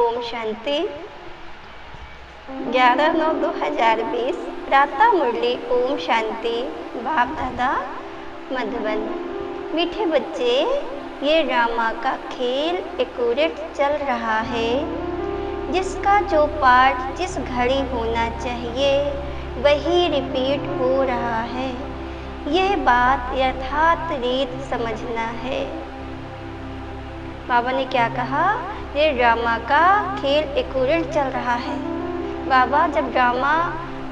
ओम शांति। 11/9/2020 प्रातः मुरली ओम शांति। बाप दादा मधुबन। मीठे बच्चे, ये ड्रामा का खेल एक्यूरेट चल रहा है। जिसका जो पार्ट जिस घड़ी होना चाहिए वही रिपीट हो रहा है। यह बात यथार्थ रीत समझना है। बाबा ने क्या कहा? ये ड्रामा का खेल एक्यूरेट चल रहा है। बाबा जब ड्रामा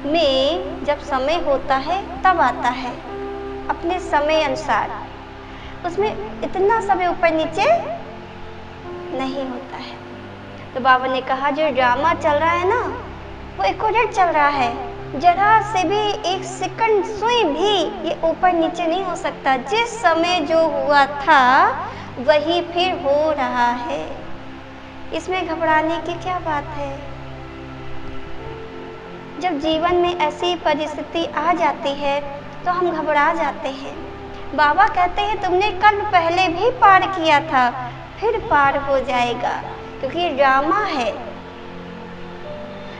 में जब समय होता है तब आता है अपने समय अनुसार। उसमें इतना समय ऊपर नीचे नहीं होता है। तो बाबा ने कहा जो ड्रामा चल रहा है ना वो एक्यूरेट चल रहा है। जरा से भी एक सेकंड सुई भी ये ऊपर नीचे नहीं हो सकता। जिस समय जो हुआ था वही फिर हो रहा है। इसमें घबराने की क्या बात है? जब जीवन में ऐसी परिस्थिति आ जाती है तो हम घबरा जाते हैं। बाबा कहते हैं तुमने कल पहले भी पार किया था, फिर पार हो जाएगा, क्योंकि ये ड्रामा है।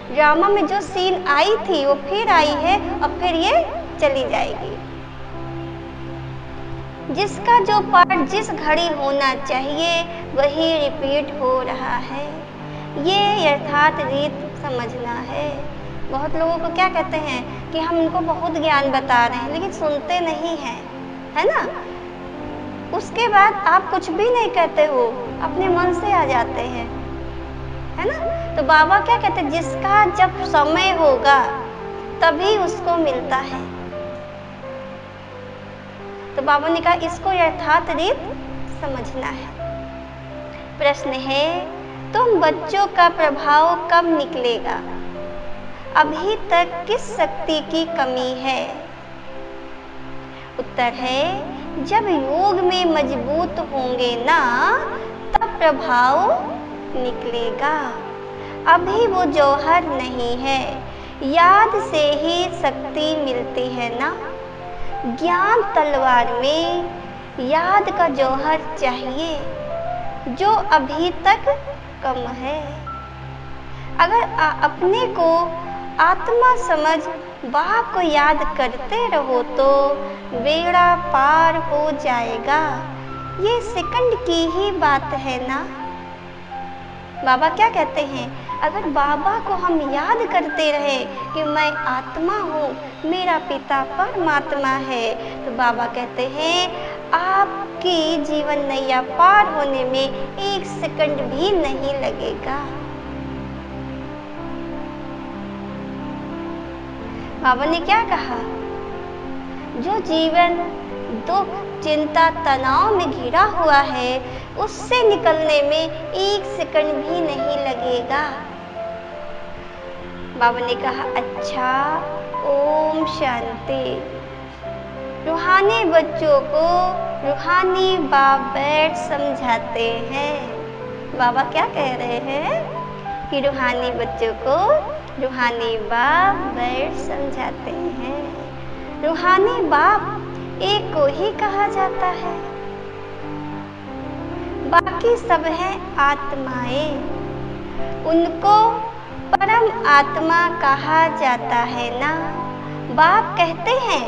ड्रामा में जो सीन आई थी वो फिर आई है और फिर ये चली जाएगी। जिसका जो पार्ट जिस घड़ी होना चाहिए वही रिपीट हो रहा है। ये यथार्थ रीत समझना है। बहुत लोगों को क्या कहते हैं कि हम उनको बहुत ज्ञान बता रहे हैं लेकिन सुनते नहीं हैं, है ना। उसके बाद आप कुछ भी नहीं कहते हो, अपने मन से आ जाते हैं, है ना। तो बाबा क्या कहते हैं? जिसका जब समय होगा तभी उसको मिलता है। तो बाबा ने कहा इसको यथार्थ रीत समझना है। प्रश्न है, तुम बच्चों का प्रभाव कब निकलेगा? अभी तक किस शक्ति की कमी है? उत्तर है, जब योग में मजबूत होंगे ना तब प्रभाव निकलेगा। अभी वो जौहर नहीं है, याद से ही शक्ति मिलती है ना। ज्ञान तलवार में याद का जौहर चाहिए जो अभी तक कम है। अगर अपने को आत्मा समझ बाप को याद करते रहो तो बेड़ा पार हो जाएगा। ये सेकंड की ही बात है ना। बाबा क्या कहते हैं? अगर बाबा को हम याद करते रहे कि मैं आत्मा हूँ, मेरा पिता परमात्मा है, तो बाबा कहते हैं आपकी जीवन नैया पार होने में एक सेकंड भी नहीं लगेगा। बाबा ने क्या कहा? जो जीवन दुख चिंता तनाव में घिरा हुआ है उससे निकलने में एक सेकंड भी नहीं लगेगा। बाबा ने कहा अच्छा, ओम शांति। रूहानी बच्चों को रूहानी बाप बैठ समझाते हैं। बाबा क्या कह रहे हैं कि रूहानी बच्चों को रूहानी बाप बैठ समझाते हैं। रूहानी बाप एक को ही कहा जाता है, बाकी सब है आत्माएं। उनको परम आत्मा कहा जाता है ना। बाप कहते हैं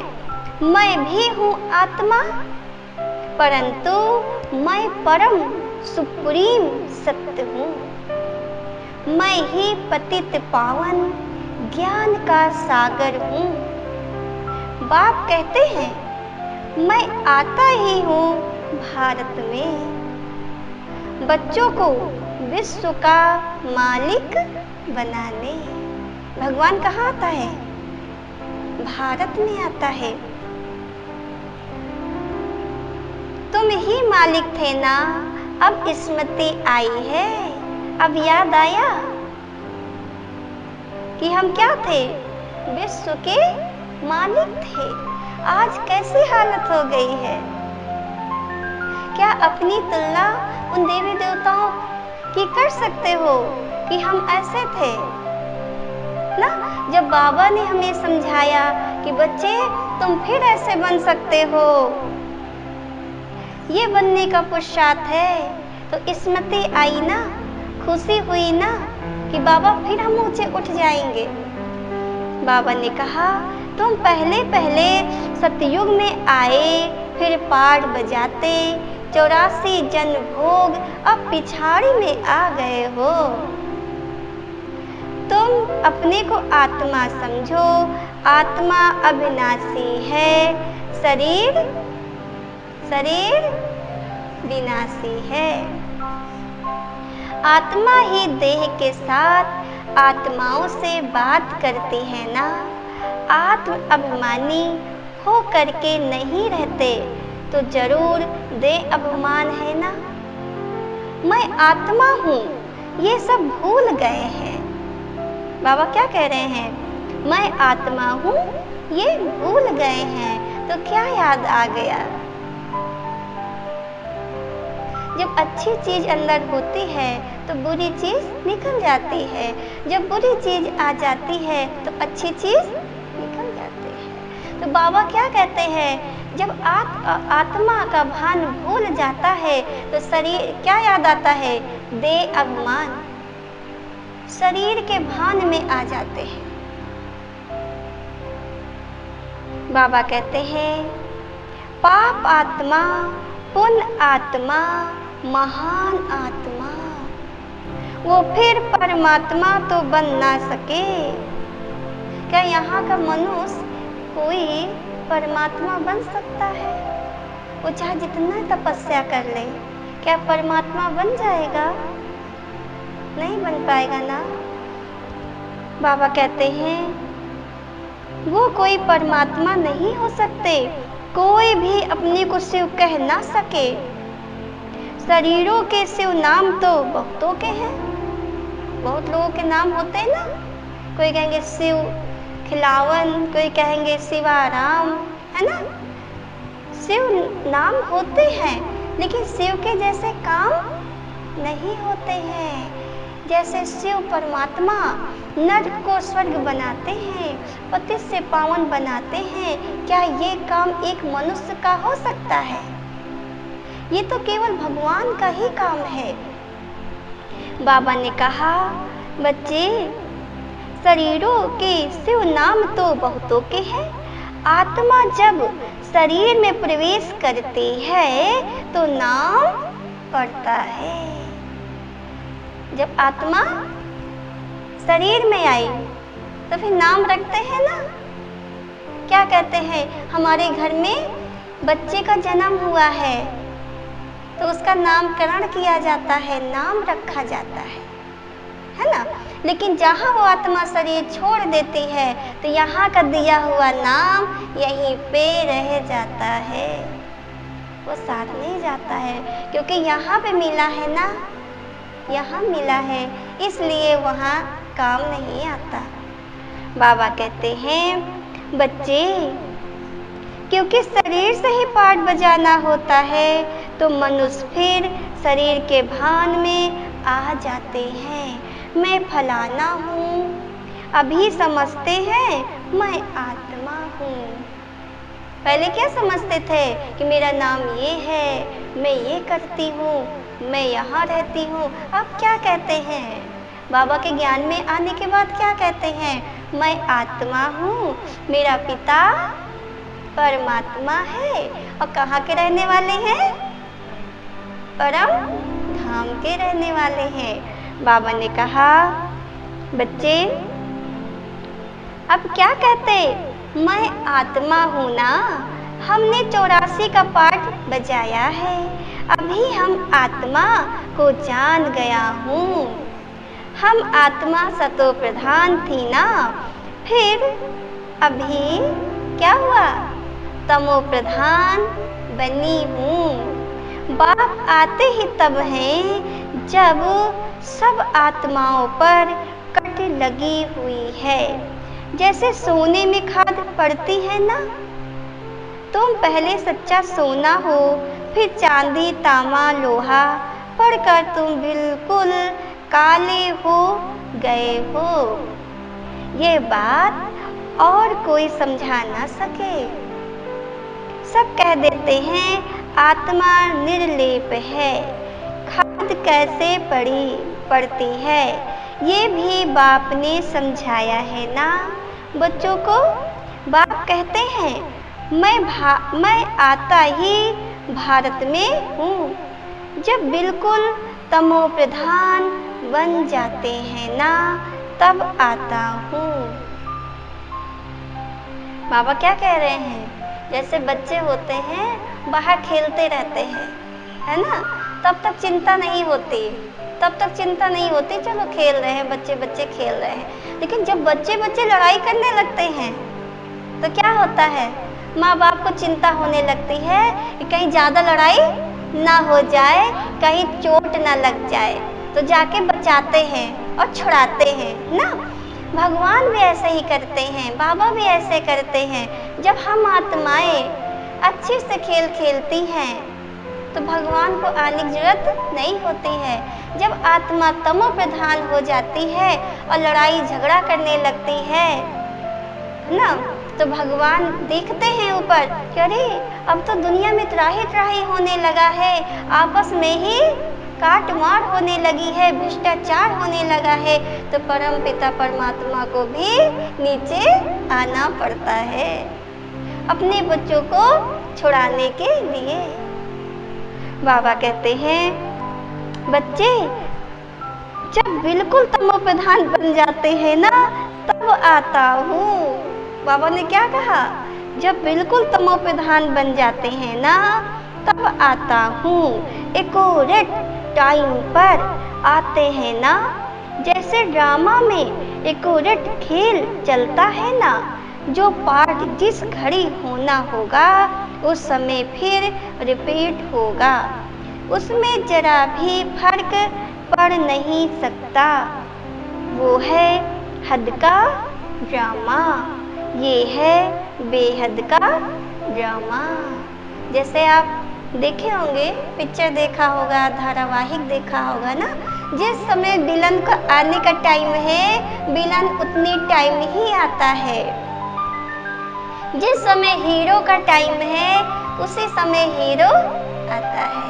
मैं भी हूँ आत्मा, परंतु मैं परम सुप्रीम सत्य हूँ। मैं ही पतित पावन ज्ञान का सागर हूँ। बाप कहते हैं मैं आता ही हूँ भारत में। बच्चों को विश्व का मालिक बनाने। भगवान कहाँ आता है? भारत में आता है। तुम ही मालिक थे ना, अब स्मृति आई है, अब याद आया कि हम क्या थे? विश्व के मालिक थे। आज कैसी हालत हो गई है? क्या अपनी तुलना उन देवी देवताओं की कर सकते हो कि हम ऐसे थे ना। जब बाबा ने हमें समझाया कि बच्चे तुम फिर ऐसे बन सकते हो, ये बनने का पुरुषार्थ है, तो स्मृति आई ना। खुशी हुई ना कि बाबा फिर हम ऊंचे उठ जाएंगे। बाबा ने कहा तुम पहले पहले सतयुग में आए, फिर पाठ बजाते, 84 जन्म भोग, अब पिछाड़ी में आ गए हो। तुम अपने को आत्मा समझो, आत्मा अविनाशी है, शरीर विनाशी है। आत्मा ही देह के साथ आत्माओं से बात करती है ना। आत्म अभिमानी हो करके नहीं रहते तो जरूर देह अभिमान है ना। मैं आत्मा हूँ ये सब भूल गए हैं। बाबा क्या कह रहे हैं? मैं आत्मा हूँ ये भूल गए हैं। तो क्या याद आ गया? जब अच्छी चीज अंदर होती है तो बुरी चीज निकल जाती है, जब बुरी चीज आ जाती है तो अच्छी चीज निकल जाती है। तो बाबा क्या कहते हैं? जब आत्मा का भान भूल जाता है तो शरीर क्या याद आता है? देह अभिमान, शरीर के भान में आ जाते हैं। बाबा कहते हैं पाप आत्मा, पुण्य आत्मा, महान आत्मा, वो फिर परमात्मा तो बन ना सके। क्या यहाँ का मनुष्य कोई परमात्मा बन सकता है? वो चाहे जितना तपस्या कर ले, क्या परमात्मा बन जाएगा? नहीं बन पाएगा ना। बाबा कहते हैं वो कोई परमात्मा नहीं हो सकते। कोई भी अपने को शिव कह ना सके। शरीरों के शिव नाम तो बहुतों के हैं, बहुत लोगों के नाम होते हैं ना। कोई कहेंगे शिव खिलावन, कोई कहेंगे शिवाराम, है ना। शिव नाम होते हैं लेकिन शिव के जैसे काम नहीं होते हैं। जैसे शिव परमात्मा नर्क को स्वर्ग बनाते हैं, पतित से पावन बनाते हैं, क्या ये काम एक मनुष्य का हो सकता है? ये तो केवल भगवान का ही काम है। बाबा ने कहा बच्चे, शरीरों के शिव नाम तो बहुतों के हैं। आत्मा जब शरीर में प्रवेश करती है तो नाम पड़ता है। जब आत्मा शरीर में आई तो फिर नाम रखते हैं ना। क्या कहते हैं? हमारे घर में बच्चे का जन्म हुआ है तो उसका नामकरण किया जाता है, नाम रखा जाता है ना। लेकिन जहाँ वो आत्मा शरीर छोड़ देती है तो यहाँ का दिया हुआ नाम यहीं पे रह जाता है, वो साथ नहीं जाता है। क्योंकि यहाँ पे मिला है ना, यहाँ मिला है, इसलिए वहाँ काम नहीं आता। बाबा कहते हैं बच्चे, क्योंकि शरीर से ही पाठ बजाना होता है तो मनुष्य फिर शरीर के भान में आ जाते हैं। मैं फलाना हूँ, अभी समझते हैं मैं आत्मा हूँ। पहले क्या समझते थे कि मेरा नाम ये है, मैं ये करती हूँ, मैं यहाँ रहती हूँ। अब क्या कहते हैं? बाबा के ज्ञान में आने के बाद क्या कहते हैं? मैं आत्मा हूँ, मेरा पिता परमात्मा है। और कहाँ के रहने वाले हैं? परम धाम के रहने वाले हैं। बाबा ने कहा बच्चे, अब क्या कहते? मैं आत्मा हूँ ना। हमने 84 का पाठ बजाया है, अभी हम आत्मा को जान गया हूँ। हम आत्मा सतो प्रधान थी ना, फिर अभी क्या हुआ? तमो प्रधान बनी हूँ। बाप आते ही तब हैं जब सब आत्माओं पर कट लगी हुई है। जैसे सोने में खाद पड़ती है ना, तुम पहले सच्चा सोना हो, फिर चांदी तांबा लोहा पढ़कर तुम बिल्कुल काले हो गए हो। ये बात और कोई समझा ना सके। सब कह देते हैं आत्मा निर्लेप है, खाद कैसे पड़ी। पड़ती है। ये भी बाप ने समझाया है ना बच्चों को। बाप कहते हैं मैं आता ही भारत में हूँ, जब बिल्कुल तमो प्रधान बन जाते हैं ना तब आता हूँ। बाबा क्या कह रहे हैं, जैसे बच्चे होते हैं बाहर खेलते रहते हैं, है ना, तब तक चिंता नहीं होती, चलो खेल रहे हैं, बच्चे खेल रहे हैं। लेकिन जब बच्चे लड़ाई करने लगते हैं तो क्या होता है, माँ बाप को चिंता होने लगती है कि कहीं ज़्यादा लड़ाई ना हो जाए, कहीं चोट ना लग जाए, तो जाके बचाते हैं और छुड़ाते हैं ना। भगवान भी ऐसे ही करते हैं, बाबा भी ऐसे करते हैं। जब हम आत्माएं अच्छे से खेल खेलती हैं तो भगवान को आने की जरूरत नहीं होती है। जब आत्मा तमो प्रधान हो जाती है और लड़ाई झगड़ा करने लगती है ना, तो भगवान देखते हैं ऊपर कि अरे अब तो दुनिया में त्राही होने लगा है, आपस में ही काट मार होने लगी है, भ्रष्टाचार होने लगा है, तो परम पिता परमात्मा को भी नीचे आना पड़ता है अपने बच्चों को छुड़ाने के लिए। बाबा कहते हैं बच्चे जब बिल्कुल तमो प्रधान बन जाते हैं ना तब आता हूँ। बाबा ने क्या कहा, जब बिल्कुल तमो प्रधान बन जाते हैं ना तब आता हूँ। एक्यूरेट टाइम पर आते हैं ना, जैसे ड्रामा में एक्यूरेट खेल चलता है ना, जो पार्ट जिस घड़ी होना होगा उस समय फिर रिपीट होगा, उसमें जरा भी फर्क पड़ नहीं सकता। वो है हद का ड्रामा, ये है बेहद का ड्रामा। जैसे आप देखे होंगे, पिक्चर देखा होगा, धारावाहिक देखा होगा ना, जिस समय विलन का आने का टाइम है विलन उतनी टाइम ही आता है, जिस समय हीरो का टाइम है उसी समय हीरो आता है।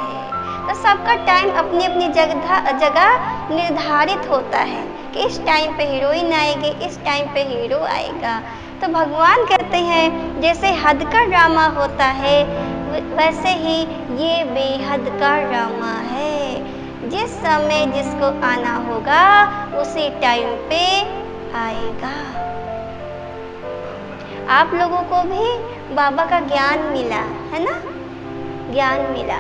तो सबका टाइम अपनी अपनी जगह निर्धारित होता है कि इस टाइम पे हीरोइन आएगी, इस टाइम पे हीरो आएगा। तो भगवान कहते हैं जैसे हद का ड्रामा होता है वैसे ही ये बेहद का ड्रामा है, जिस समय जिसको आना होगा उसी टाइम पे आएगा। आप लोगों को भी बाबा का ज्ञान मिला है ना, ज्ञान मिला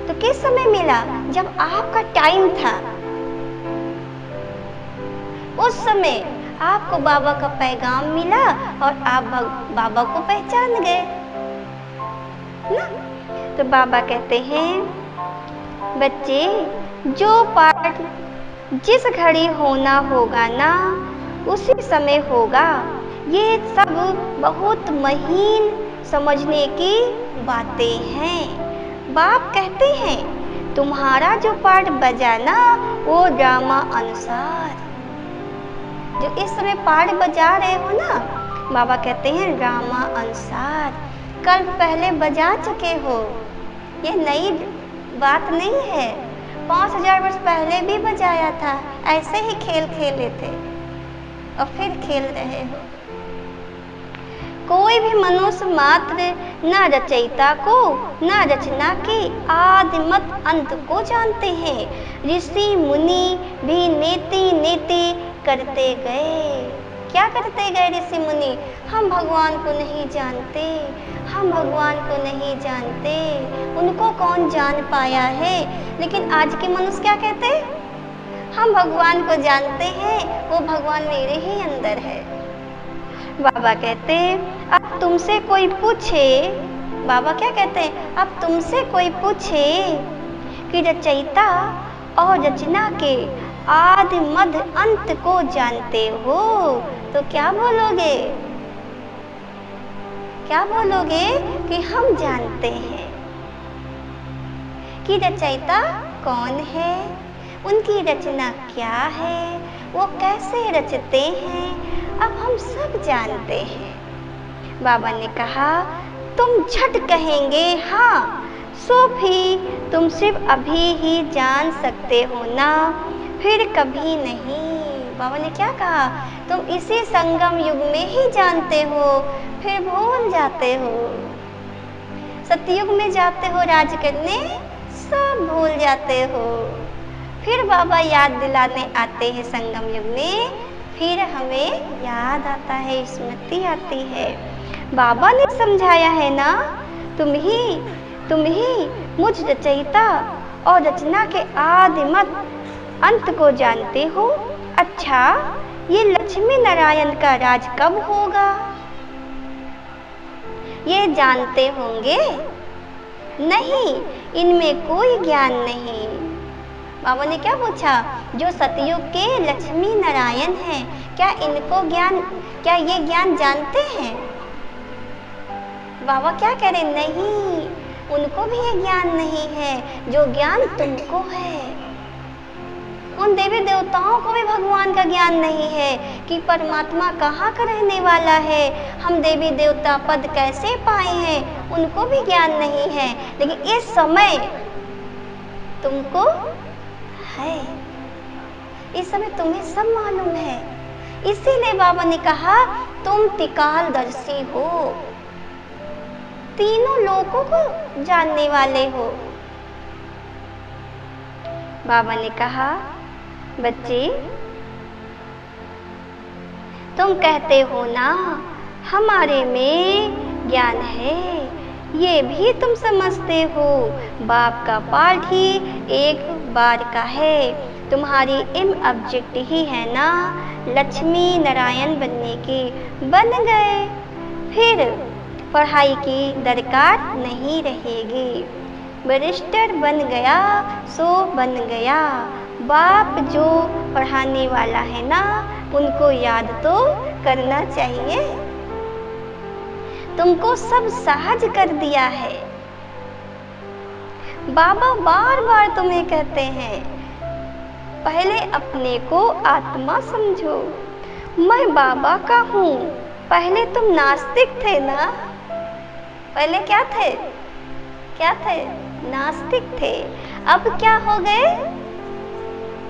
तो किस समय मिला, जब आपका टाइम था उस समय आपको बाबा का पैगाम मिला और आप बाबा को पहचान गए ना। तो बाबा कहते हैं बच्चे जो पाठ जिस घड़ी होना होगा ना उसी समय होगा। ये सब बहुत महीन समझने की बातें हैं। बाप कहते हैं तुम्हारा जो पाठ बजा ना वो ड्रामा अनुसार, जो इस समय पाठ बजा रहे हो ना, बाबा कहते हैं ड्रामा अनुसार। कल पहले बजा चुके हो, ये नई बात नहीं है, 5000 वर्ष पहले भी बजाया था, ऐसे ही खेल खेले थे और फिर खेल रहे हो। कोई भी मनुष्य मात्र न रचयिता को न रचना के आदि मत अंत को जानते हैं। ऋषि मुनि भी नेति नेति करते गए। क्या करते गए ऋषि मुनि, हम भगवान को नहीं जानते, हम भगवान को नहीं जानते, उनको कौन जान पाया है। लेकिन आज के मनुष्य क्या कहते हैं, हम भगवान को जानते हैं, वो भगवान मेरे ही अंदर है। बाबा कहते हैं अब तुमसे कोई पूछे, बाबा क्या कहते हैं, अब तुमसे कोई पूछे कि रचयिता और रचना के आदि मध्य अंत को जानते हो तो क्या बोलोगे, क्या बोलोगे कि हम जानते हैं कि रचयिता कौन है, उनकी रचना क्या है, वो कैसे रचते हैं, अब हम सब जानते हैं। बाबा ने कहा तुम झट कहेंगे हाँ, सो भी तुम सिर्फ अभी ही जान सकते हो ना, फिर कभी नहीं। बाबा ने क्या कहा? तुम इसी संगम युग में ही जानते हो, फिर भूल जाते हो। सतयुग में जाते हो राज करने, सब भूल जाते हो। फिर बाबा याद दिलाने आते हैं संगम युग में, फिर हमें याद आता है, स्मृति आती है। बाबा ने समझाया है ना, तुम ही मुझ रचयिता और रचना के आदिमत अंत को जानते हो। अच्छा, ये लक्ष्मी नारायण का राज कब होगा? ये जानते होंगे? नहीं, इनमें कोई ज्ञान नहीं। बाबा ने क्या पूछा? जो सतयुग के लक्ष्मी नारायण हैं, क्या ये ज्ञान जानते हैं? बाबा क्या कह रहे? नहीं, उनको भी ये ज्ञान नहीं है जो ज्ञान तुमको है। उन देवी देवताओं को भी भगवान का ज्ञान नहीं है कि परमात्मा कहाँ का रहने वाला है, हम देवी देवता पद कैसे पाए हैं, उनको भी ज्ञान नहीं है। लेकिन इस समय तुमको है, इस समय तुम्हें सब मालूम है। इसीलिए बाबा ने कहा तुम त्रिकालदर्शी हो, तीनों लोकों को जानने वाले हो। बाबा ने कहा बच्चे, तुम कहते हो ना हमारे में ज्ञान है, ये भी तुम समझते हो। बाप का पाठ ही एक बार का है, तुम्हारी एम ऑब्जेक्ट ही है ना लक्ष्मी नारायण बनने की, बन गए, फिर पढ़ाई की दरकार नहीं रहेगी। बैरिस्टर बन गया सो बन गया। बाप जो पढ़ाने वाला है ना, उनको याद तो करना चाहिए। तुमको सब सहज कर दिया है। बाबा बार बार तुम्हें कहते हैं पहले अपने को आत्मा समझो, मैं बाबा का हूँ। पहले तुम नास्तिक थे ना, पहले क्या थे? क्या थे? नास्तिक थे। अब क्या हो गए?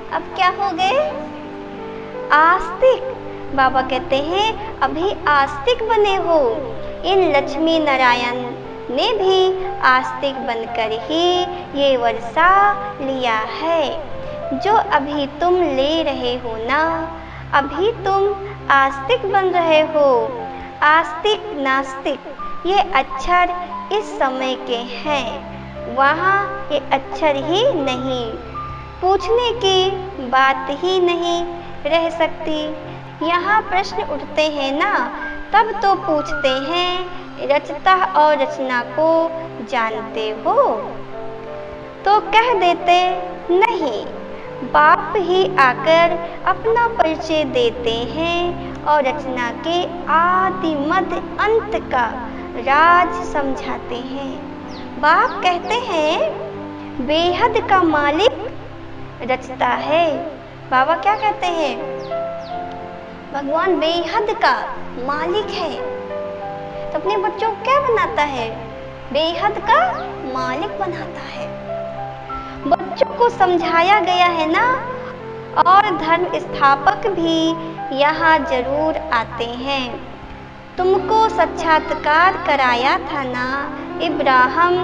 अब क्या हो गए? आस्तिक। बाबा कहते हैं अभी आस्तिक बने हो। इन लक्ष्मी नारायण ने भी आस्तिक बनकर ही ये वर्षा लिया है जो अभी तुम ले रहे हो ना, अभी तुम आस्तिक बन रहे हो। आस्तिक नास्तिक ये अक्षर इस समय के हैं, वहाँ ये अक्षर ही नहीं, पूछने की बात ही नहीं रह सकती। यहाँ प्रश्न उठते हैं ना, तब तो पूछते हैं रचता और रचना को जानते हो? तो कह देते नहीं, बाप ही आकर अपना परिचय देते हैं और रचना के आदि मध्य अंत का राज समझाते हैं। बाप कहते हैं बेहद का मालिक रचता है। बाबा क्या कहते हैं? भगवान बेहद का मालिक है। तो अपने बच्चों को क्या बनाता है? बेहद का मालिक बनाता है। बच्चों को समझाया गया है ना, और धर्म स्थापक भी यहाँ जरूर आते हैं। तुमको साक्षात्कार कराया था ना, इब्राहिम,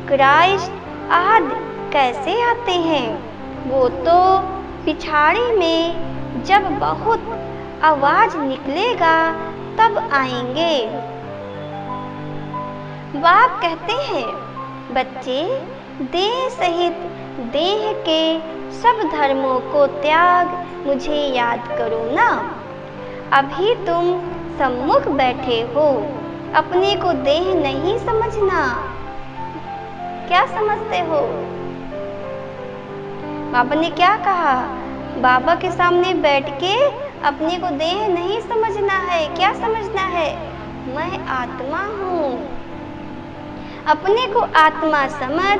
क्राइस्ट आदि कैसे आते हैं? वो तो पिछाड़ी में जब बहुत आवाज निकलेगा तब आएंगे। बाप कहते हैं बच्चे, देह सहित देह के सब धर्मों को त्याग मुझे याद करो ना। अभी तुम सम्मुख बैठे हो, अपने को देह नहीं समझना। क्या समझते हो? बाबा ने क्या कहा? बाबा के सामने बैठ के अपने को देह नहीं समझना है। क्या समझना है? मैं आत्मा हूँ। अपने को आत्मा समझ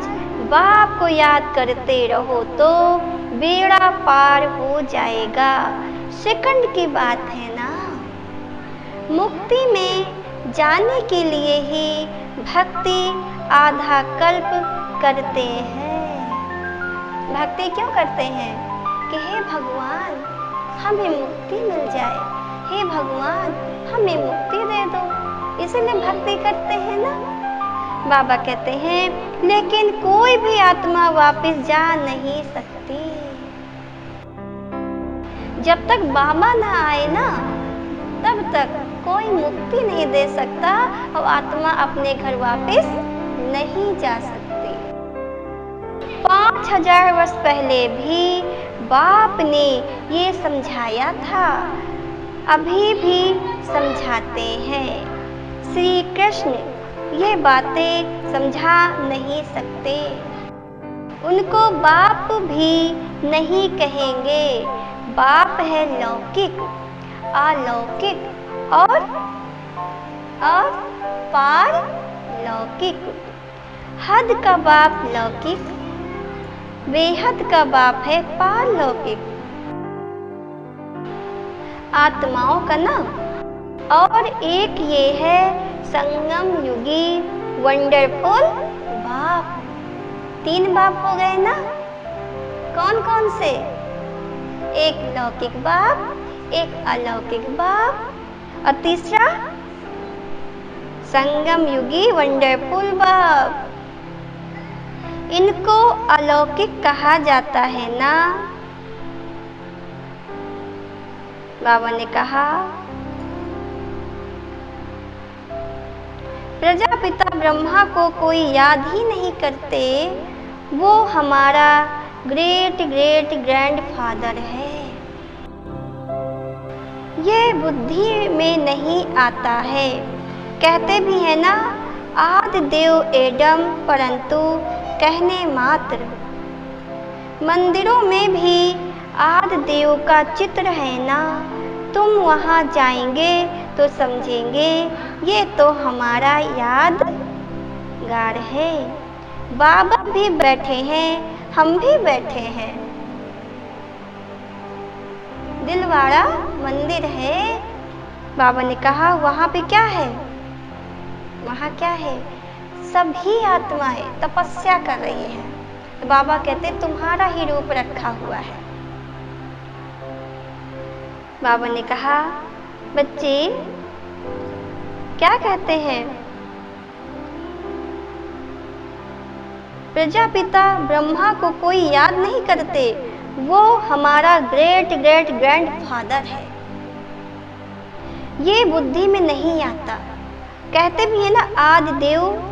बाप को याद करते रहो तो बेड़ा पार हो जाएगा। सेकंड की बात है ना। मुक्ति में जाने के लिए ही भक्ति आधा कल्प करते हैं। भक्ति क्यों करते हैं? कि हे भगवान हमें मुक्ति मिल जाए, हे भगवान हमें मुक्ति दे दो, इसलिए भक्ति करते हैं ना। बाबा कहते हैं लेकिन कोई भी आत्मा वापस जा नहीं सकती। जब तक बाबा ना आए ना तब तक कोई मुक्ति नहीं दे सकता और आत्मा अपने घर वापस नहीं जा सकती। 5000 वर्ष पहले भी बाप ने ये समझाया था, अभी भी समझाते हैं। श्री कृष्ण ये बातें समझा नहीं सकते, उनको बाप भी नहीं कहेंगे। बाप है लौकिक, अलौकिक और पारलौकिक। हद का बाप लौकिक, बेहद का बाप है पारलौकिक। आत्माओं का ना और एक ये है संगम युगी वंडरफुल बाप। 3 बाप हो गए ना, कौन कौन से? एक लौकिक बाप, एक अलौकिक बाप और तीसरा संगम युगी वंडरफुल बाप। इनको अलौकिक कहा जाता है ना। बाबा ने कहा प्रजापिता ब्रह्मा को कोई याद ही नहीं करते, वो हमारा ग्रेट ग्रेट ग्रैंडफादर है। ये बुद्धि में नहीं आता है। कहते भी है ना आदि देव एडम, परंतु कहने मात्र। मंदिरों में भी आदि देव का चित्र है ना, तुम वहाँ जाएंगे तो समझेंगे ये तो हमारा यादगार है। बाबा भी बैठे हैं, हम भी बैठे हैं। दिलवाड़ा मंदिर है। बाबा ने कहा वहाँ पे क्या है? वहाँ क्या है? सभी आत्माएं तपस्या कर रही हैं। तो बाबा कहते तुम्हारा ही रूप रखा हुआ है। बाबा ने कहा बच्चे क्या कहते हैं? प्रजापिता ब्रह्मा को कोई याद नहीं करते, वो हमारा ग्रेट ग्रेट ग्रैंडफादर है। ये बुद्धि में नहीं आता। कहते भी है ना आदि देव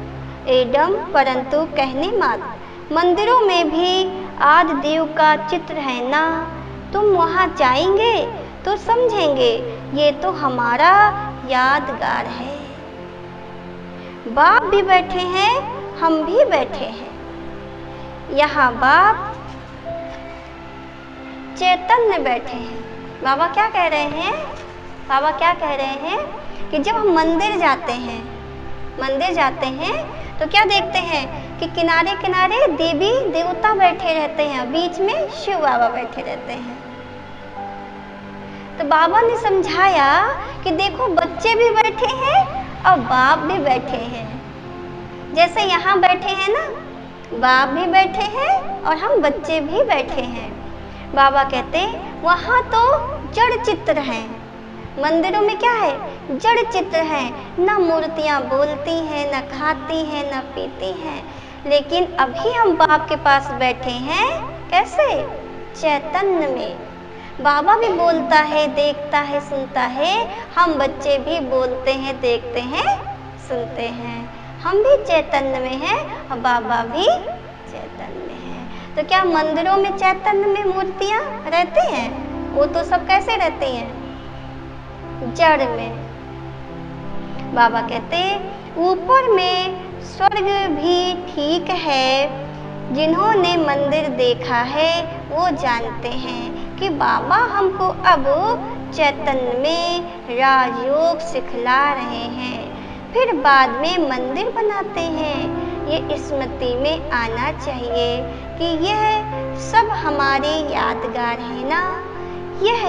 एडम, परंतु कहने मात्र। मंदिरों में भी आदि देव का चित्र है ना, तुम वहाँ जाएंगे तो समझेंगे ये तो हमारा यादगार है। बाप भी बैठे हैं, हम भी बैठे हैं। यहाँ बाप चैतन्य बैठे हैं। बाबा क्या कह रहे हैं? बाबा क्या कह रहे हैं कि जब हम मंदिर जाते हैं तो क्या देखते हैं कि किनारे किनारे देवी देवता बैठे रहते हैं, बीच में शिव बाबा बैठे रहते हैं। तो बाबा ने समझाया कि देखो बच्चे भी बैठे हैं और बाप भी बैठे हैं। जैसे यहाँ बैठे हैं ना, बाप भी बैठे हैं और हम बच्चे भी बैठे हैं। बाबा कहते वहाँ तो जड़ चित्र हैं। मंदिरों में क्या है? जड़ चित्र हैं। न मूर्तियाँ बोलती हैं, न खाती हैं, न पीती हैं। लेकिन अभी हम बाप के पास बैठे हैं कैसे? चैतन्य में। बाबा भी बोलता है, देखता है, सुनता है। हम बच्चे भी बोलते हैं, देखते हैं, सुनते हैं। हम भी चैतन्य में हैं और बाबा भी चैतन्य में हैं। तो क्या मंदिरों में चैतन्य में मूर्तियाँ रहती हैं? वो तो सब कैसे रहती हैं? जड़ में। बाबा कहते ऊपर में स्वर्ग भी ठीक है। जिन्होंने मंदिर देखा है वो जानते हैं कि बाबा हमको अब चैतन्य में राजयोग सिखला रहे हैं, फिर बाद में मंदिर बनाते हैं। ये स्मृति में आना चाहिए कि यह सब हमारे यादगार है ना। यह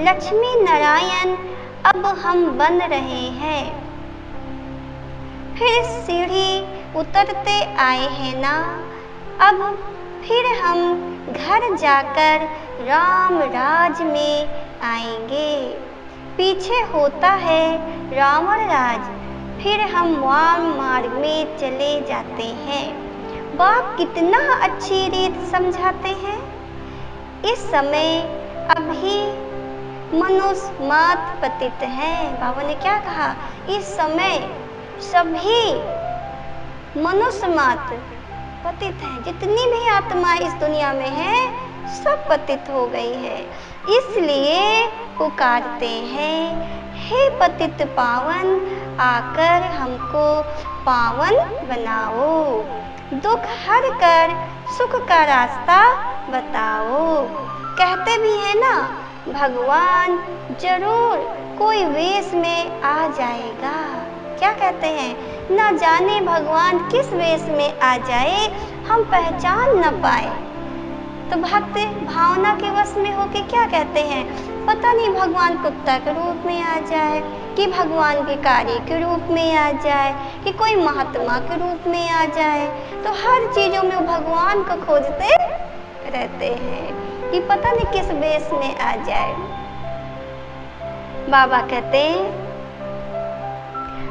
लक्ष्मी नारायण अब हम बन रहे हैं। फिर सीढ़ी उतरते आए हैं ना, अब फिर हम घर जाकर राम राज में आएंगे। पीछे होता है रावण राज, फिर हम वाम मार्ग में चले जाते हैं। बाप कितना अच्छी रीत समझाते हैं। इस समय अभी मनुष्य मात पतित हैं। बाबा ने क्या कहा, इस समय सभी मनुष्य मात पतित हैं। जितनी भी आत्माएं इस दुनिया में हैं सब पतित हो गई है। इसलिए पुकारते हैं, हे पतित पावन, आकर हमको पावन बनाओ। दुख हर कर सुख का रास्ता बताओ। कहते भी है ना, भगवान जरूर कोई वेश में आ जाएगा। क्या कहते हैं, न जाने भगवान किस वेश में आ जाए, हम पहचान न पाए। तो भक्त भावना के वश में होके क्या कहते हैं, पता नहीं भगवान कुत्ता के रूप में आ जाए, कि भगवान भिखारी के रूप में आ जाए, कि कोई महात्मा के रूप में आ जाए। तो हर चीज़ों में भगवान को खोजते रहते हैं कि पता नहीं किस वेश में आ जाए। बाबा कहते हैं,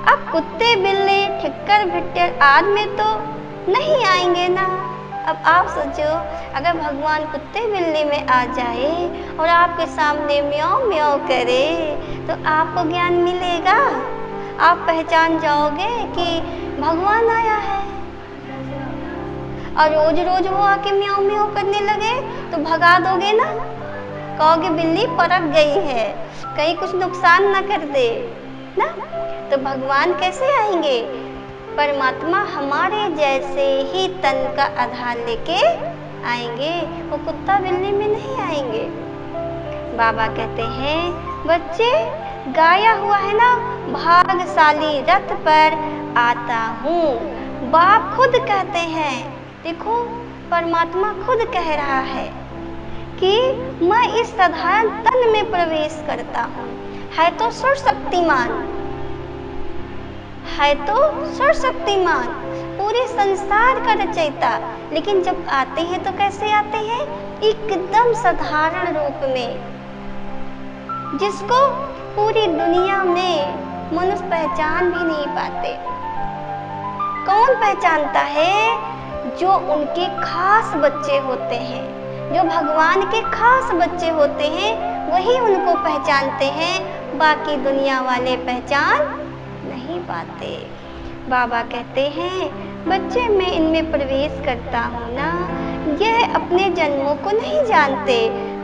अब कुत्ते बिल्ली ठिक्कर भिट्टर आदि में तो नहीं आएंगे ना। अब आप सोचो, अगर भगवान कुत्ते बिल्ली में आ जाए और आपके सामने म्याऊं म्याऊं करे तो आपको ज्ञान मिलेगा? आप पहचान जाओगे कि भगवान आया है। और रोज रोज वो आके म्याऊं म्याऊं करने लगे तो भगा दोगे ना, कहोगे बिल्ली परख गई है, कहीं कुछ नुकसान ना कर दे ना। तो भगवान कैसे आएंगे? परमात्मा हमारे जैसे ही तन का आधार लेके आएंगे, वो कुत्ता बिल्ली में नहीं आएंगे। बाबा कहते हैं, बच्चे गाया हुआ है ना, भाग्यशाली रथ पर आता हूँ। बाप खुद कहते हैं, देखो परमात्मा खुद कह रहा है कि मैं इस साधारण तन में प्रवेश करता हूँ। है तो सर्वशक्तिमान, है तो सर्वशक्तिमान, पूरे संसार का रचयिता। लेकिन जब आते हैं तो कैसे आते हैं? एकदम साधारण रूप में, जिसको पूरी दुनिया में मनुष्य पहचान भी नहीं पाते। कौन पहचानता है? जो उनके खास बच्चे होते हैं, जो भगवान के खास बच्चे होते हैं, वही उनको पहचानते हैं। बाकी दुनिया वाले पहचान नहीं पाते। बाबा कहते हैं, बच्चे मैं इनमें प्रवेश करता हूँ ना, यह अपने जन्मों को नहीं जानते,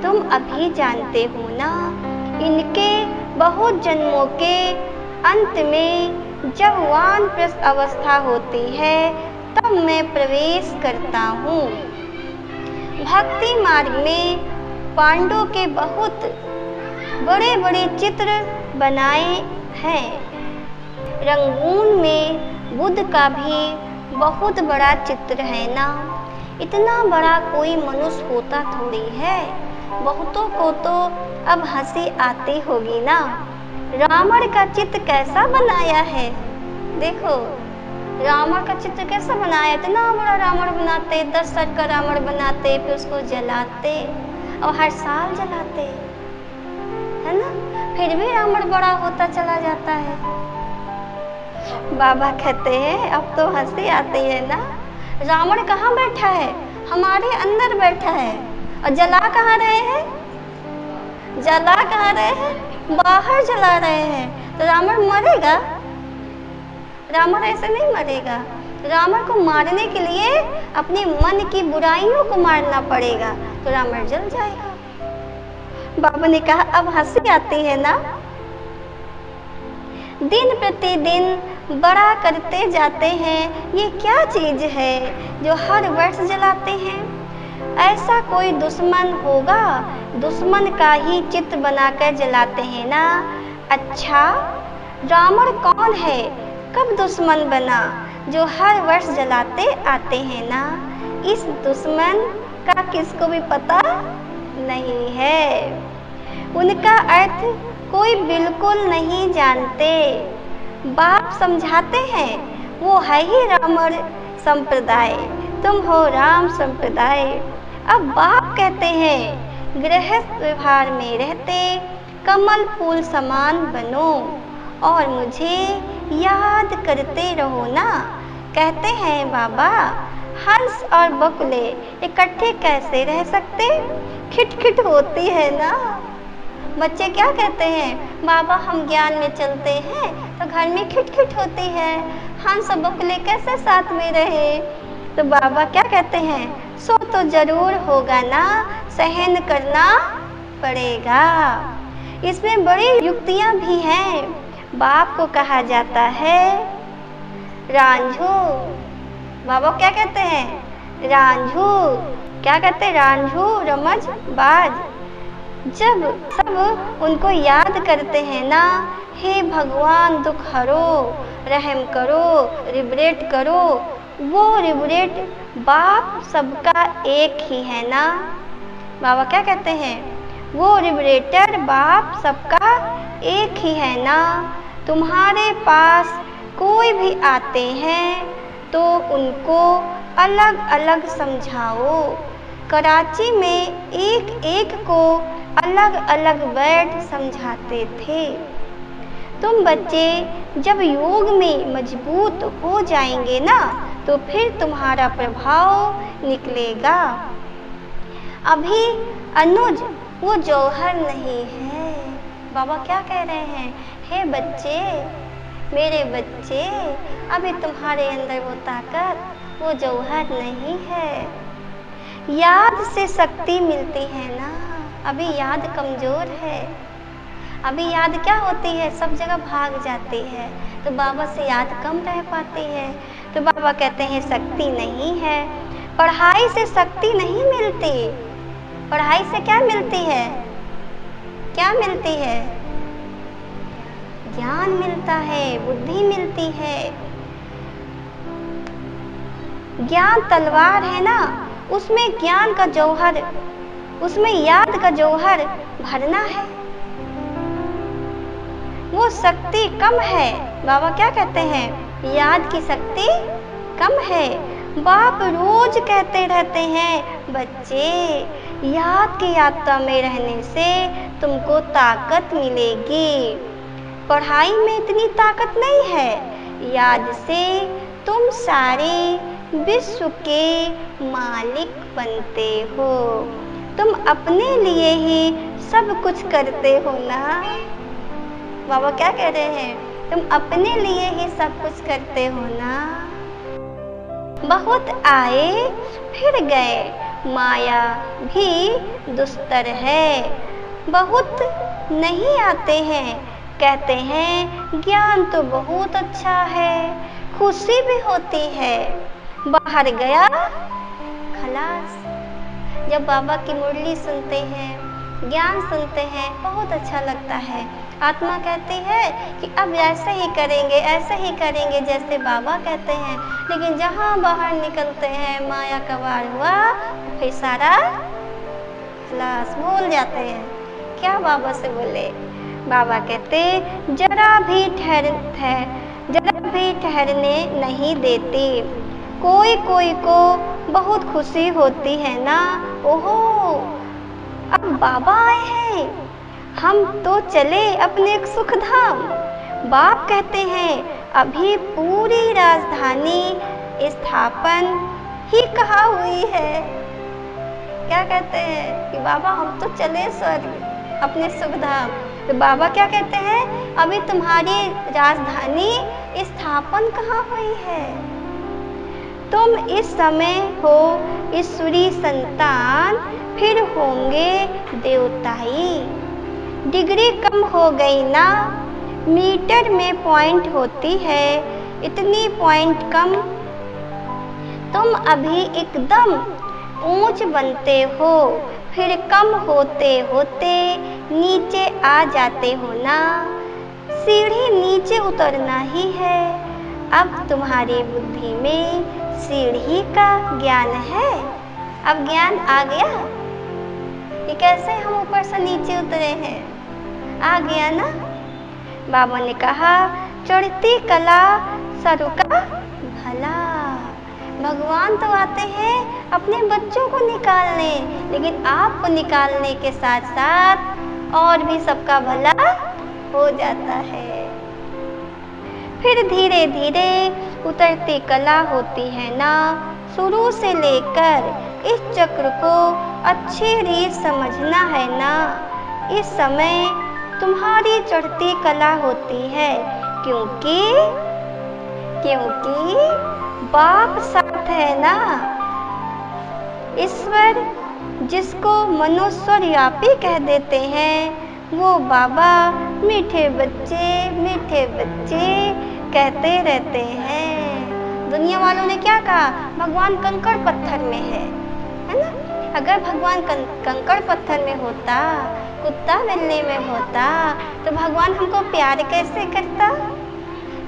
तुम अभी जानते हो ना। इनके बहुत जन्मों के अंत में जब वानप्रस्थ अवस्था होती है तब मैं प्रवेश करता हूँ। भक्ति मार्ग में पांडवों के बहुत बड़े बड़े चित्र बनाए हैं। रंगून में बुद्ध का भी बहुत बड़ा चित्र है ना। इतना बड़ा कोई मनुष्य होता थोड़ी है। बहुतों को तो अब हंसी आती होगी ना। रावण का चित्र कैसा बनाया है, देखो रावण का चित्र कैसा बनाया। इतना बड़ा रावण बनाते, 10 सर का रावण बनाते, फिर उसको जलाते और हर साल जलाते, है ना। फिर भी रावण बड़ा होता चला जाता है। बाबा कहते हैं, अब तो हंसी आती है ना। रावण कहाँ बैठा है? हमारे अंदर बैठा है। और जला कहाँ रहे हैं? जला कहाँ रहे हैं? बाहर जला रहे हैं। तो रावण मरेगा? रावण ऐसे नहीं मरेगा। रावण को मारने के लिए अपने मन की बुराइयों को मारना पड़ेगा, तो रावण जल जाएगा। बाबा ने कहा, अब हंसी आती है ना। दिन प्रतिदिन बड़ा करते जाते हैं, ये क्या चीज है जो हर वर्ष जलाते हैं। ऐसा कोई दुश्मन होगा, दुश्मन का ही चित्र बनाकर जलाते हैं ना। अच्छा, रावण कौन है, कब दुश्मन बना, जो हर वर्ष जलाते आते हैं ना। इस दुश्मन का किसको भी पता नहीं है। उनका अर्थ कोई बिल्कुल नहीं जानते। बाप समझाते हैं, वो है ही रावण संप्रदाय, तुम हो राम संप्रदाय। अब बाप कहते हैं गृहस्थ व्यवहार में रहते कमल फूल समान बनो और मुझे याद करते रहो ना। कहते हैं बाबा, हंस और बगुले इकट्ठे कैसे रह सकते, खिटखिट होती है ना। बच्चे क्या कहते हैं, बाबा हम ज्ञान में चलते हैं तो घर में खिटखिट होती है, हंस और बगुले कैसे साथ में रहे। तो बाबा क्या कहते हैं, सो तो जरूर होगा ना, सहन करना पड़ेगा। इसमें बड़ी युक्तियां भी हैं। बाप को कहा जाता है रांझू। बाबा क्या कहते हैं, रांझू। क्या कहते हैं, रांझू रमज बाज। जब सब उनको याद करते हैं ना, हे भगवान दुख हरो, रहम करो, रिबरेट करो, वो रिबरेट बाप सबका एक ही है ना। बाबा क्या कहते हैं, वो रिबरेटर बाप सबका एक ही है ना। तुम्हारे पास कोई भी आते हैं तो उनको अलग अलग समझाओ। कराची में एक एक को अलग अलग वर्ड समझाते थे। तुम बच्चे जब योग में मजबूत हो जाएंगे ना, तो फिर तुम्हारा प्रभाव निकलेगा। अभी अनुज वो जौहर नहीं है। बाबा क्या कह रहे हैं, हे बच्चे, मेरे बच्चे, अभी तुम्हारे अंदर वो ताकत, वो जौहर नहीं है। याद से शक्ति मिलती है ना, अभी याद कमजोर है। अभी याद क्या होती है, सब जगह भाग जाती है, तो बाबा से याद कम रह पाती है। तो बाबा कहते हैं शक्ति नहीं है, पढ़ाई से शक्ति नहीं मिलती। पढ़ाई से क्या मिलती है, क्या मिलती है, ज्ञान मिलता है, बुद्धि मिलती है। ज्ञान तलवार है ना, उसमें ज्ञान का जौहर, उसमें याद का जौहर भरना है। वो शक्ति कम है। बाबा क्या कहते हैं, याद की शक्ति कम है। बाप रोज कहते रहते हैं, बच्चे याद की यात्रा में रहने से तुमको ताकत मिलेगी। पढ़ाई में इतनी ताकत नहीं है, याद से तुम सारे विश्व के मालिक बनते हो। तुम अपने लिए ही सब कुछ करते हो ना। बाबा क्या कह रहे हैं, तुम अपने लिए ही सब कुछ करते हो ना। बहुत आए फिर गए, माया भी दुस्तर है। बहुत नहीं आते हैं, कहते हैं ज्ञान तो बहुत अच्छा है, खुशी भी होती है। बाहर गया खलास। जब बाबा की मुरली सुनते हैं, ज्ञान सुनते हैं, बहुत अच्छा लगता है। आत्मा कहती है कि अब ऐसे ही करेंगे, ऐसे ही करेंगे जैसे बाबा कहते हैं। लेकिन जहाँ बाहर निकलते हैं, माया का वार हुआ, फिर सारा खलास, भूल जाते हैं। क्या बाबा से बोले, बाबा कहते जरा भी ठहरने नहीं देती। कोई कोई को बहुत खुशी होती है ना, ओहो अब बाबा आए हैं, हम तो चले अपने सुख धाम। बाप कहते हैं अभी पूरी राजधानी स्थापन ही कहा हुई है। क्या कहते हैं कि बाबा हम तो चले स्वर्ग अपने सुख धाम। तो बाबा क्या कहते हैं, अभी तुम्हारी राजधानी स्थापन कहाँ हुई है। तुम इस समय हो ईश्वरी संतान, फिर होंगे देवताई। डिग्री कम हो गई ना, मीटर में पॉइंट होती है, इतनी पॉइंट कम। तुम अभी एकदम ऊंच बनते हो, फिर कम होते होते नीचे आ जाते हो ना। सीढ़ी नीचे उतरना ही है। अब तुम्हारी बुद्धि में सीढ़ी का ज्ञान है। अब ज्ञान आ गया कि कैसे हम ऊपर से नीचे उतरे हैं, आ गया ना। बाबा ने कहा चढ़ती कला सरू का भला। भगवान तो आते हैं अपने बच्चों को निकालने, लेकिन आपको निकालने के साथ साथ और भी सबका भला हो जाता है। फिर धीरे धीरे उतरती कला होती है ना, शुरू से लेकर इस चक्र को अच्छी रीत समझना है ना। इस समय तुम्हारी चढ़ती कला होती है, क्योंकि बाप साथ है ना। ईश्वर जिसको मनोस्वरव्यापी कह देते हैं, वो बाबा मीठे बच्चे कहते रहते हैं। दुनिया वालों ने क्या कहा? भगवान कंकड़ पत्थर में है ना। अगर भगवान कंकड़ पत्थर में होता, कुत्ता बिल्ली में होता, तो भगवान हमको प्यार कैसे करता,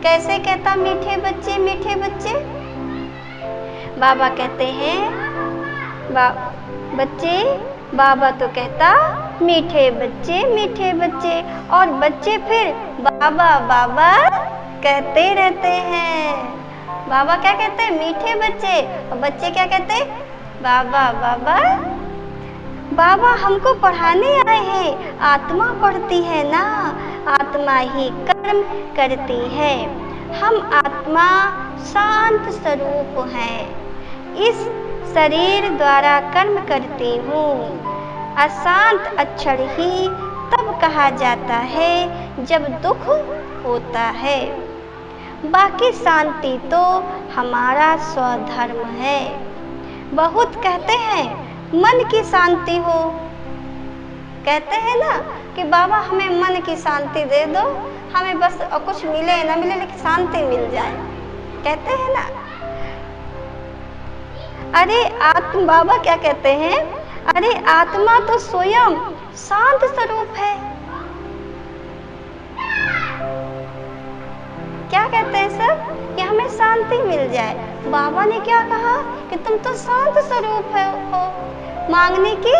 कैसे कहता मीठे बच्चे। बाबा कहते हैं बच्चे, बाबा तो कहता मीठे बच्चे, और बच्चे फिर बाबा कहते रहते हैं। बाबा क्या कहते हैं? मीठे बच्चे। और बच्चे क्या कहते हैं? बाबा। बाबा हमको पढ़ाने आए हैं। आत्मा पढ़ती है ना, आत्मा ही कर्म करती है। हम आत्मा शांत स्वरूप हैं। इस शरीर द्वारा कर्म करती हूँ। अशांत अक्षर ही तब कहा जाता है जब दुख होता है। बाकी शांति तो हमारा स्वधर्म है। बहुत कहते हैं मन की शांति हो, कहते हैं ना कि बाबा हमें मन की शांति दे दो, हमें बस कुछ मिले ना मिले लेकिन शांति मिल जाए, कहते हैं ना। अरे बाबा क्या कहते हैं? अरे आत्मा तो स्वयं शांत स्वरूप है। क्या कहते हैं सब? कि हमें शांति मिल जाए। बाबा ने क्या कहा? कि तुम तो शांत स्वरूप हो, मांगने की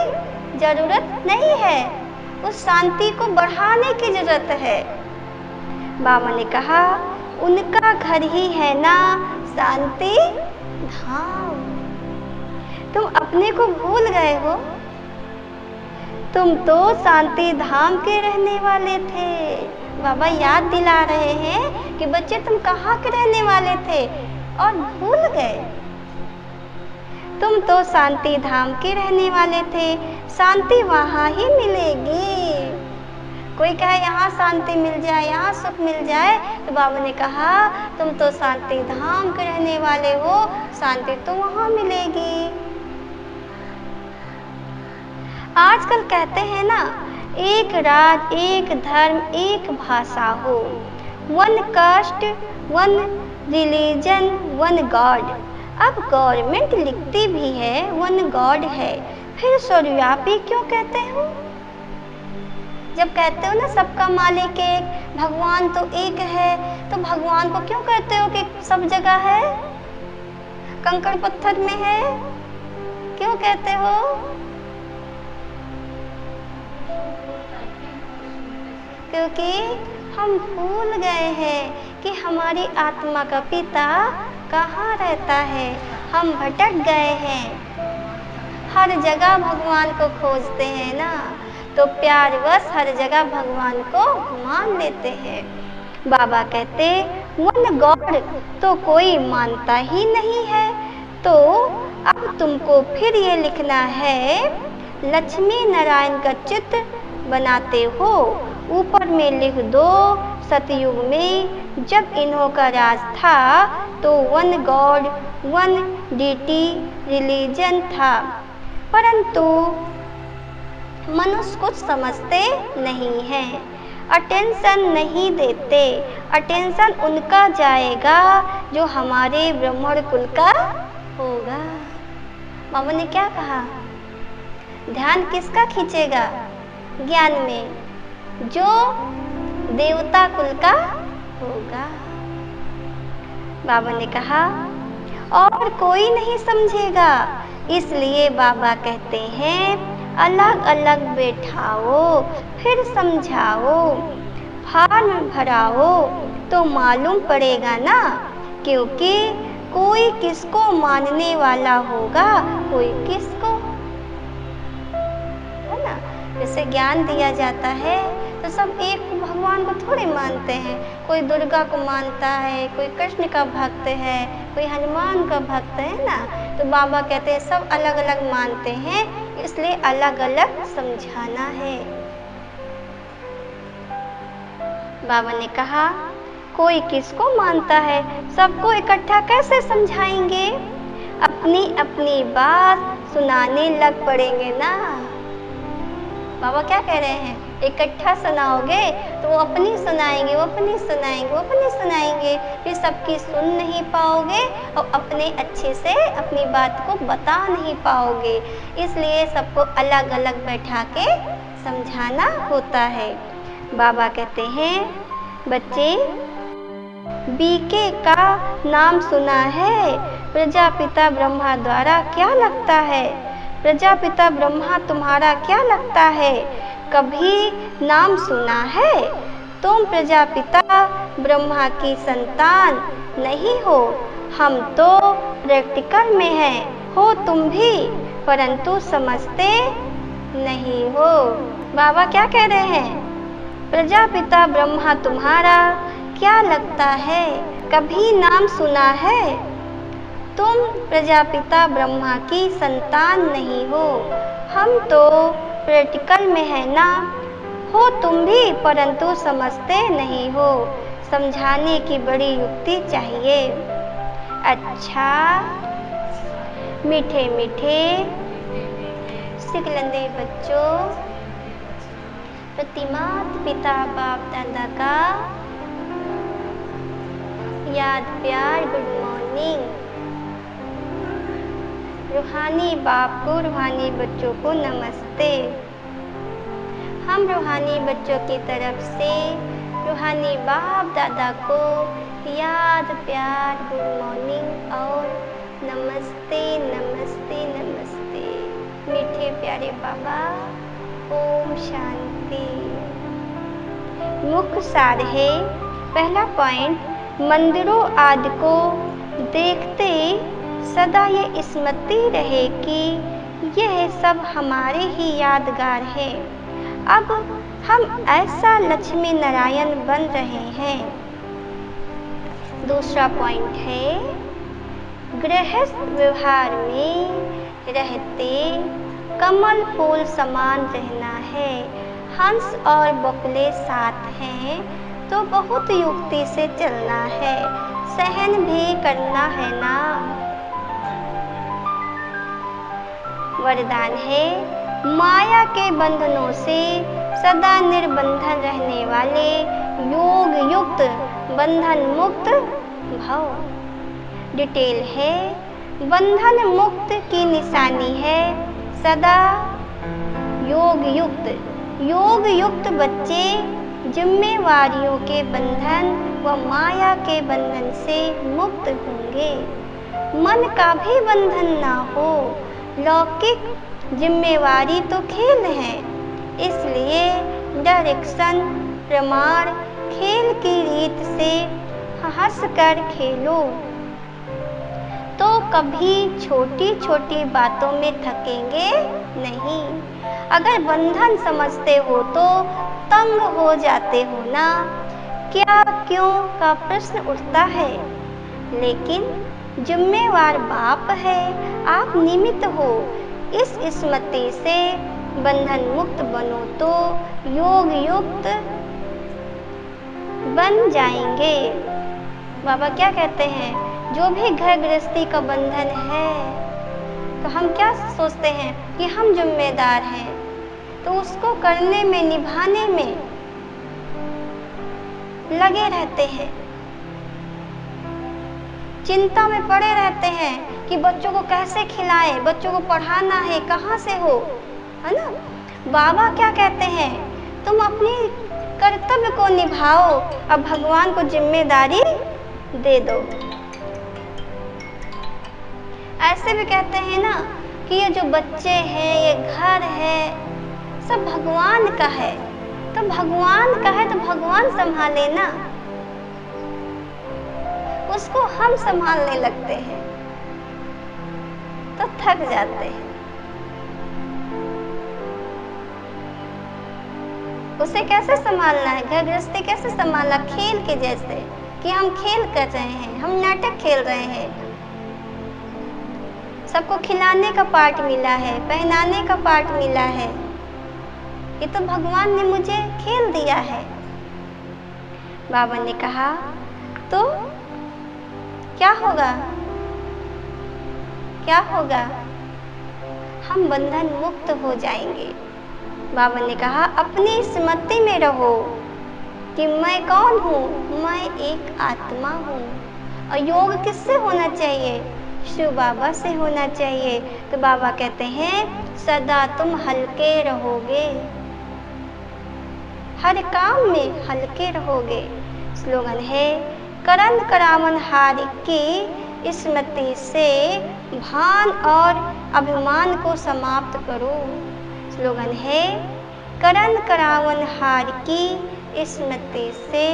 जरूरत नहीं है, उस शांति को बढ़ाने की जरूरत है। बाबा ने कहा उनका घर ही है ना शांति धाम। तुम अपने को भूल गए हो। तुम तो शांति धाम के रहने वाले थे। बाबा याद दिला रहे हैं कि बच्चे तुम कहाँ के रहने वाले थे और भूल गए। तुम तो शांति धाम के रहने वाले थे। शांति वहाँ ही मिलेगी। कोई कहे यहाँ शांति मिल जाए, यहाँ सुख मिल जाए, तो बाबा ने कहा तुम तो शांति धाम के रहने वाले हो, शांति तो वहाँ मिलेगी। आजकल कहते हैं ना, एक राज, एक धर्म, एक भाषा हो, one cast, one religion, one God. अब गवर्नमेंट लिखती भी है वन गॉड है, फिर सर्वव्यापी क्यों कहते हो? जब कहते हो ना सबका मालिक एक, भगवान तो एक है, तो भगवान को क्यों कहते हो कि सब जगह है, कंकड़ पत्थर में है, क्यों कहते हो? क्योंकि हम भूल गए हैं कि हमारी आत्मा का पिता कहाँ रहता है। हम भटक गए हैं, हर जगह भगवान को खोजते हैं ना, तो प्यारवश हर जगह भगवान को मान लेते हैं। बाबा कहते वन गॉड तो कोई मानता ही नहीं है, तो अब तुमको फिर ये लिखना है, लक्ष्मी नारायण का चित्र बनाते हो, ऊपर में लिख दो सतयुग में जब इन्हों का राज था तो one god, one deity religion था, परंतु मनुष्य कुछ समझते नहीं हैं, अटेंशन नहीं देते। अटेंशन उनका जाएगा जो हमारे ब्राह्मण कुल का होगा। बाबा ने क्या कहा? ध्यान किसका खींचेगा? ज्ञान में, जो देवता कुल का होगा। बाबा ने कहा और कोई नहीं समझेगा, इसलिए बाबा कहते हैं अलग अलग बैठाओ, फिर समझाओ, फॉर्म भराओ तो मालूम पड़ेगा ना, क्योंकि कोई किसको मानने वाला होगा, कोई किसको, है ना। जैसे ज्ञान दिया जाता है तो सब एक भगवान को थोड़े मानते हैं, कोई दुर्गा को मानता है, कोई कृष्ण का भक्त है, कोई हनुमान का भक्त है ना। तो बाबा कहते हैं सब अलग अलग मानते हैं, इसलिए अलग अलग समझाना है। बाबा ने कहा कोई किसको मानता है, सबको इकट्ठा कैसे समझाएंगे, अपनी अपनी बात सुनाने लग पड़ेंगे ना। बाबा क्या कह रहे हैं, इकट्ठा सुनाओगे तो वो अपनी सुनाएंगे, वो अपनी सुनाएंगे, वो अपनी सुनाएंगे, फिर सबकी सुन नहीं पाओगे और अपने अच्छे से अपनी बात को बता नहीं पाओगे। इसलिए सबको अलग अलग बैठा के समझाना होता है। बाबा कहते हैं बच्चे, बीके का नाम सुना है, प्रजापिता ब्रह्मा द्वारा क्या लगता है, प्रजापिता ब्रह्मा तुम्हारा क्या लगता है, कभी नाम सुना है, तुम प्रजापिता ब्रह्मा की संतान नहीं हो, हम तो प्रैक्टिकल में हैं, हो तुम भी परंतु समझते नहीं हो। बाबा क्या कह रहे हैं, प्रजापिता ब्रह्मा तुम्हारा क्या लगता है, कभी नाम सुना है, तुम प्रजापिता ब्रह्मा की संतान नहीं हो, हम तो प्रैक्टिकल में है ना, हो तुम भी परंतु समझते नहीं हो, समझाने की बड़ी युक्ति चाहिए। अच्छा मीठे मीठे सिकलंदे बच्चों, प्रतिमात पिता बाप दादा का याद प्यार गुड मॉर्निंग। रूहानी बाप को, रूहानी बच्चों को नमस्ते। हम रूहानी बच्चों की तरफ से रूहानी बाप दादा को याद प्यार गुड मॉर्निंग और नमस्ते नमस्ते नमस्ते। मीठे प्यारे बाबा, ओम शांति। मुख्य सार है, पहला पॉइंट, मंदिरों आदि को देखते सदा ये स्मृति रहे कि यह सब हमारे ही यादगार है। अब हम ऐसा लक्ष्मी नारायण बन रहे हैं। दूसरा पॉइंट है, गृहस्थ व्यवहार में रहते कमल फूल समान रहना है। हंस और बकुले साथ हैं तो बहुत युक्ति से चलना है, सहन भी करना है ना। वरदान है, माया के बंधनों से सदा निर्बंधन रहने वाले योग युक्त बंधन मुक्त भव। डिटेल है, बंधन मुक्त की निशानी है सदा योग युक्त। योग युक्त बच्चे जिम्मेवारियों के बंधन व माया के बंधन से मुक्त होंगे। मन का भी बंधन ना हो। लौकिक जिम्मेवारी तो खेल है, इसलिए डायरेक्शन प्रमाण खेल की रीत से हंस कर खेलो तो कभी छोटी छोटी बातों में थकेंगे नहीं। अगर बंधन समझते हो तो तंग हो जाते हो ना, क्या क्यों का प्रश्न उठता है। लेकिन जिम्मेवार बाप है, आप निमित्त हो। इस स्मृति से बंधन मुक्त बनो तो योग युक्त बन जाएंगे। बाबा क्या कहते हैं, जो भी घर गृहस्थी का बंधन है तो हम क्या सोचते हैं कि हम जिम्मेदार हैं, तो उसको करने में निभाने में लगे रहते हैं, चिंता में पड़े रहते हैं कि बच्चों को कैसे खिलाएं, बच्चों को पढ़ाना है, कहाँ से हो, है ना। बाबा क्या कहते हैं, तुम अपनी कर्तव्य को निभाओ, अब भगवान को जिम्मेदारी दे दो। ऐसे भी कहते हैं ना कि ये जो बच्चे हैं, ये घर है, सब भगवान का है, तो भगवान का है तो भगवान संभाले ना। उसको हम संभालने लगते हैं तो थक जाते हैं। उसे कैसे संभालना है, घर गृहस्थी कैसे संभालना, खेल के जैसे कि हम खेल कर रहे हैं, हम नाटक खेल रहे हैं। सबको खिलाने का पाठ मिला है, पहनाने का पाठ मिला है, ये तो भगवान ने मुझे खेल दिया है। बाबा ने कहा तो क्या होगा, क्या होगा, हम बंधन मुक्त हो जाएंगे। बाबा ने कहा अपनी स्मृति में रहो कि मैं कौन हूँ, मैं एक आत्मा हूँ। और योग किससे होना चाहिए, शिव बाबा से होना चाहिए। तो बाबा कहते हैं सदा तुम हल्के रहोगे, हर काम में हल्के रहोगे। स्लोगन है करण करावन हार की स्मृति से भान और अभिमान को समाप्त करो। स्लोगन है करण करावन हार की स्मृति से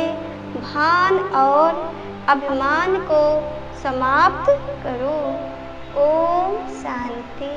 भान और अभिमान को समाप्त करो। ओम शांति।